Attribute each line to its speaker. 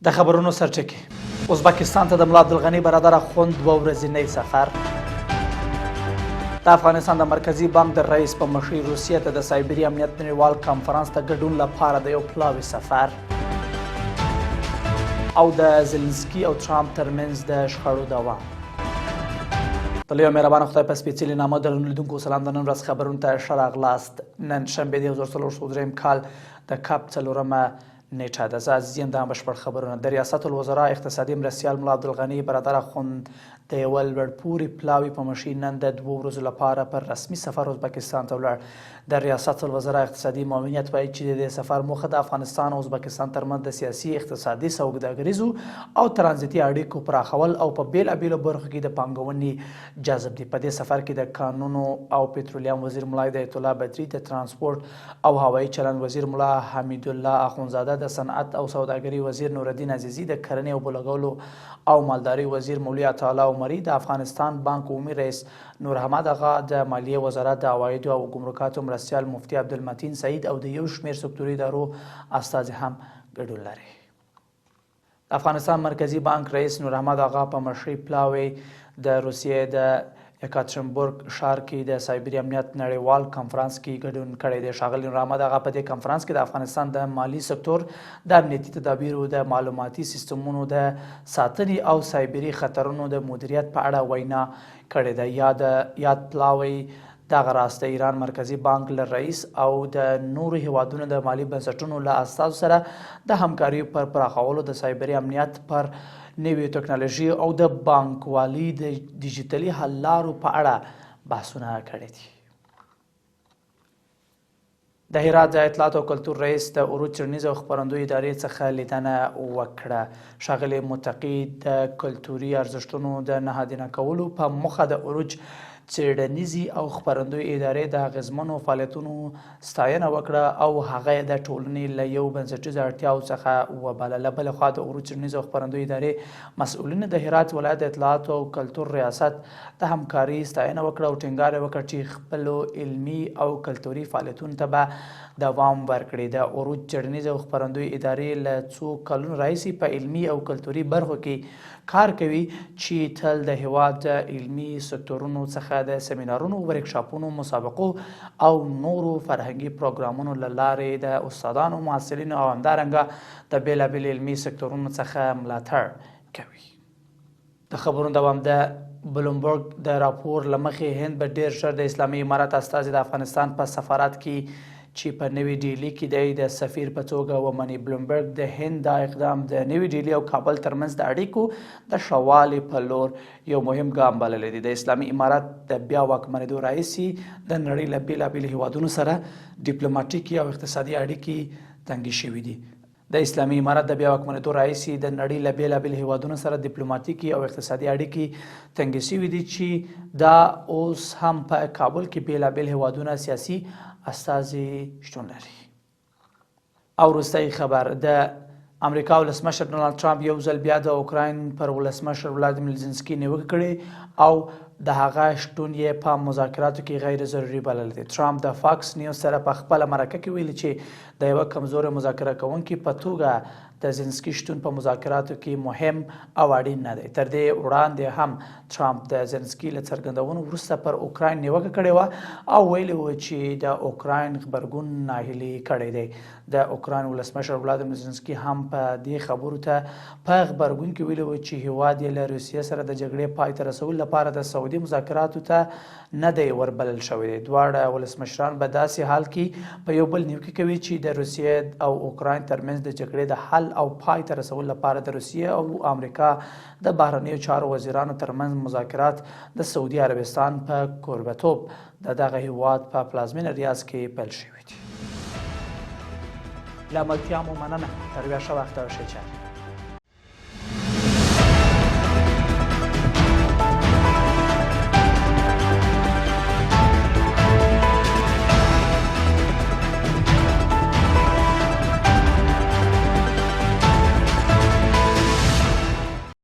Speaker 1: د خبرونو سرچکې ازبکستان ته د ملا عبدالغني برادر اخوند 2 ورځنی سفر. د افغانستان د مرکزي بانک د رئیس په مشرۍ روسیې ته د سایبري امنیت نړیوال کانفرنس ته ګډون لپاره د یو پلاوي سفر. او د زلنسکي او ټرامپ ترمنځ د شخړو دوام. په لویه مهربانه خدای په سپېڅلي نامه درنو لیدونکو سلام. د نن ورځ خبرونو ته ښه راغلاست. نن شنبې د 2023 کال د کاپ 4مه نیټه ده. زه عزیز یم. دا بشپړ خبرونه. د ریاست الوزرا اقتصادي مرستیال ملا عبدالغني برادر اخوند د یوه لوړپوړي پلاوي په مشرۍ نن د 2 ورځو لپاره پر رسمي سفر ازبکستان ته ولاړ. د ریاست الوزرا اقتصادي معاونیت وایي چې د دې سفر موخه د افغانستان او ازبکستان ترمنځ د سیاسي، اقتصادي، سوداګریزو او ترانزیتي اړیکو پراخول او په بېلابېلو برخو کې د پانګونې جذب دي. په دې سفر کې د کانونو او پټرولیم وزیر ملا هدایت الله بدري، د ترانسپورټ او هوایي چلند وزیر ملا حمیدالله اخوندزاده، د صنعت او سوداګرۍ وزیر نورالدین عزیزي، د کرنې او بولګولو او مالدارۍ وزیر مولوي عطاالله عمري، د افغانستان بانک عمومي رئیس نور حمد آغا، د مالیې وزارت د عوایدو او ګمرکاتو مرستیال مفتي عبدالمتین سعید او د یو شمېر سکتوري ادارو استازي هم ګډون لري. د افغانستان مرکزي بانک رئیس نور حمد آغا په مشرۍ پلاوي د روسیې د یکاترینبورګ ښار کې د سایبري امنیت نړیوال کنفرانس کې ګډون کړی دی. ښاغلي نور حمد آغا په دې کنفرانس کې د افغانستان د مالي سکتور، د امنیتي تدابیرو، د معلوماتي سیستمونو د ساتنې او سایبري خطرونو د مدیریت په اړه وینا کړې ده. یاد پلاوی دغه راز د ایران مرکزي بانک له رئیس او د نورو هیوادونو د مالي بنسټونو له استازو سره د همکاریو پر پراخولو، د سایبري امنیت پر نویو ټکنالوژي او د بانکوالۍ د ډیجیټلي حل لارو په اړه بحثونه کړي دي. د هرات د اطلاعات او کلتور رئیس د عروج څیړنیزې او خپرندویو ادارې څخه لیدنه وکړه. ښاغلي متقي د کلتوري ارزښتونو د نهادینه کولو په موخه د عروج څیړنیزې او خپرندویو ادارې د اغیزمنو فعالیتونو ستاینه وکړه او هغه یې د ټولنې له یو بنسټیزو اړتیاوو څخه وبلله. بله خوا د عروج څیړنیزې او خپرندویو ادارې مسؤلینو د هرات ولایت د اطلاعاتو او کلتور ریاست د همکارۍ ستاینه وکړه او ټینګار یې وکړ چې خپلو علمي او کلتوري فعالیتونو ته به دوام ورکړي. د عروج څیړنیزې او خپرندویو ادارې له څو کلونو راهیسې په علمي او کلتوري برخو کې کار کوي چې تل د هیواد د علمي سکتورونو څخه د سیمینارونو، ورکشاپونو، مسابقو او نورو فرهنګي پروګرامونو له لارې د استادانو، محصلینو او همدارنګه د بېلابېلو علمي سکتورونو څخه ملاتړ کوي. د خبرونو دوام. د بلومبرګ د راپور له مخې هند به ډېر ژر د اسلامي امارت استازي د افغانستان په سفارت کې چې په نوي ډیلي کې دی د سفیر په توګه ومني. بلومبرګ د هند دا اقدام د نوي ډیلي او کابل ترمنځ د اړیکو د ښه والي په لور یو مهم ګام بللی دی. د اسلامي امارت د بیا واکمنېدو راهیسې د نړۍ له بېلابېلو هیوادونو سره ډیپلوماټیکي او اقتصادي اړیکې تنګې شوي دي. د اسلامي امارت د بیا واکمنېدو راهیسې د نړۍ له بېلابېلو هیوادونو سره ډیپلوماټیکي او اقتصادي اړیکې تنګې شوي دي چې دا اوس هم په کابل کې بېلابېل هیوادونه سیاسي استازي شتون لري. او وروستی خبر. د امریکا ولسمشر ډونالډ ټرامپ یو ځل بیا د اوکراین پر ولسمشر ولادیمیر زلنسکي نیوکه کړې او د هغه شتون یې په مذاکراتو کې غیر ضروري بللی دی. ټرامپ د فاکس نیوز سره په خپله مرکه کې ویلي چې د یوه کمزوري مذاکره کوونکي په توګه د زلنسکي شتون په مذاکراتو کې مهم او اړین نه دی. تر دې وړاندې هم ټرامپ د زلنسکي له څرګندونو وروسته پر اوکراین نیوکه کړې وه او ویلي و چې د اوکراین غبرګون ناهیلي کړی دی. د اوکراین ولسمشر ولادیمیر زلنسکي هم په دې خبرو ته په غبرګون کې ویلي و چې هیواد یې له روسیې سره د جګړې پای ته رسولو لپاره د سعودي مذاکراتو ته نه دی وربلل شوی دی. دواړه ولسمشران په داسې حال کې په یو بل نیوکې کوي چې د روسیې او اوکراین ترمنځ د جګړې د حل او پای ته رسولو لپاره د روسیې او امریکا د بهرنیو چارو وزیرانو ترمنځ مذاکرات د سعودي عربستان په کوربه‌توب د دغه هیواد په پلازمینه ریاض کې پیل شوي دي. له ملتیا مو مننه. تر بیا ښه وخت او ښې چارې.